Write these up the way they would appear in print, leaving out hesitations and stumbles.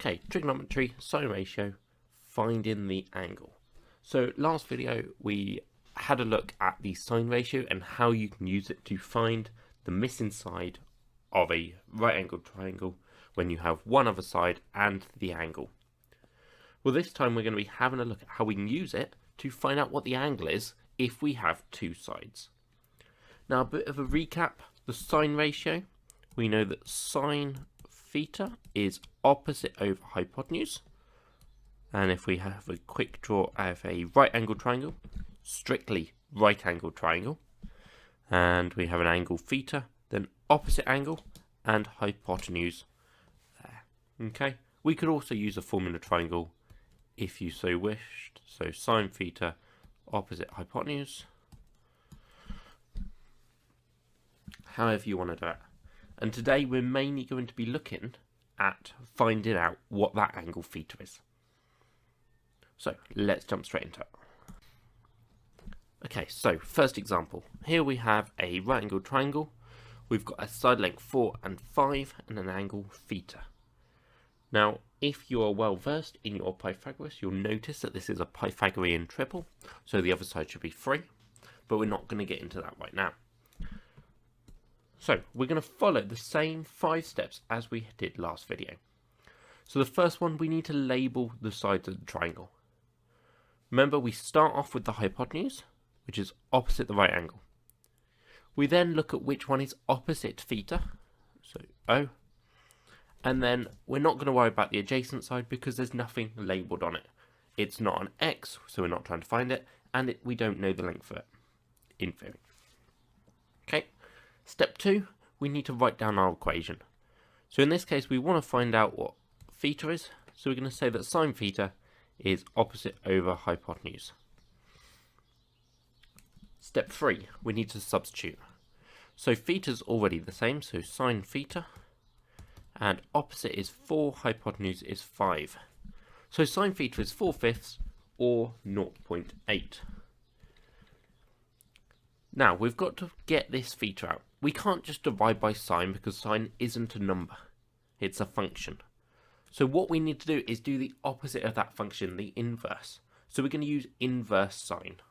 Okay, trigonometry, sine ratio, finding the angle. So last video we had a look at the sine ratio and how you can use it to find the missing side of a right angled triangle when you have one other side and the angle. Well, this time we're going to be having a look at how we can use it to find out what the angle is if we have two sides. Now, a bit of a recap, the sine ratio, we know that sine theta is opposite over hypotenuse. And if we have a quick draw of a right angled triangle, strictly right angled triangle, and we have an angle theta, then opposite angle and hypotenuse there. Okay, we could also use a formula triangle if you so wished. So sine theta opposite hypotenuse, however you want to do it. And today we're mainly going to be looking at finding out what that angle theta is. So let's jump straight into it. Okay, so first example. Here we have a right angled triangle. We've got a side length 4 and 5 and an angle theta. Now, if you are well versed in your Pythagoras, you'll notice that this is a Pythagorean triple, so the other side should be 3, but we're not going to get into that right now. So we're going to follow the same 5 steps as we did last video. So the first one, we need to label the sides of the triangle. Remember, we start off with the hypotenuse, which is opposite the right angle. We then look at which one is opposite theta, so O, and then we're not going to worry about the adjacent side because there's nothing labelled on it. It's not an X, so we're not trying to find it, and we don't know the length of it, in theory. Okay, step 2, we need to write down our equation. So in this case, we want to find out what theta is, so we're going to say that sine theta is opposite over hypotenuse. Step 3, we need to substitute. So theta's already the same, so sine theta, and opposite is 4, hypotenuse is 5. So sine theta is 4/5 or 0.8. Now we've got to get this theta out. We can't just divide by sine because sine isn't a number, it's a function. So what we need to do is do the opposite of that function, the inverse. So we're going to use inverse sine.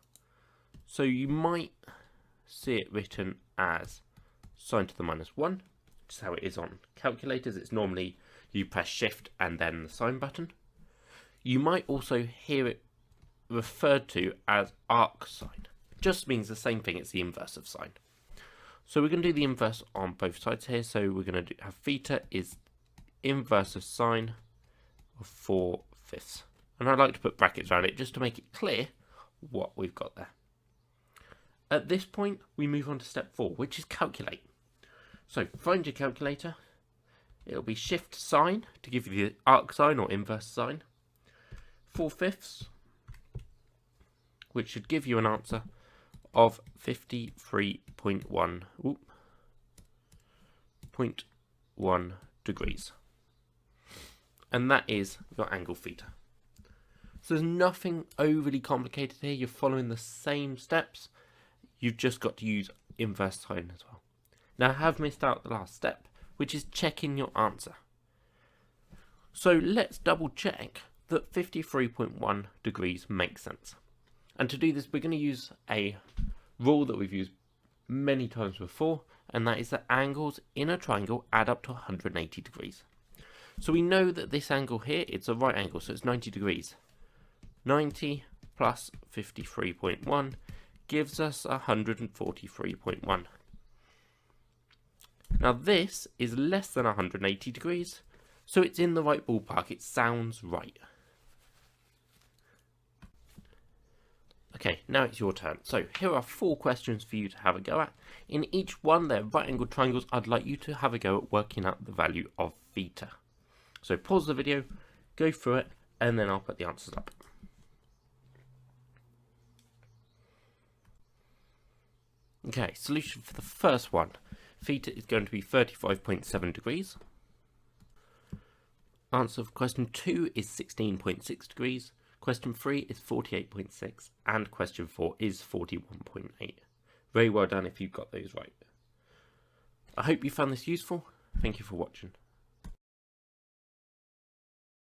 So you might see it written as sine to the minus 1, which is how it is on calculators. It's normally you press shift and then the sine button. You might also hear it referred to as arc sine. It just means the same thing, it's the inverse of sine. So we're going to do the inverse on both sides here. So we're going to have theta is inverse of sine of 4/5. And I like to put brackets around it just to make it clear what we've got there. At this point, we move on to step 4, which is calculate. So find your calculator. It'll be shift sine to give you the arc sine or inverse sine. 4/5, which should give you an answer of 53.1 degrees. And that is your angle theta. So there's nothing overly complicated here. You're following the same steps. You've just got to use inverse sine as well. Now I have missed out the last step, which is checking your answer. So let's double check that 53.1 degrees makes sense. And to do this, we're going to use a rule that we've used many times before, and that is that angles in a triangle add up to 180 degrees. So we know that this angle here, it's a right angle, so it's 90 degrees. 90 plus 53.1 gives us 143.1. Now this is less than 180 degrees, so it's in the right ballpark, it sounds right. Okay, now it's your turn. So here are 4 questions for you to have a go at. In each one, they're right angled triangles. I'd like you to have a go at working out the value of theta. So pause the video, go through it, and then I'll put the answers up. Okay, solution for the first one. Theta is going to be 35.7 degrees. Answer for question 2 is 16.6 degrees. Question 3 is 48.6. And question 4 is 41.8. Very well done if you've got those right. I hope you found this useful. Thank you for watching.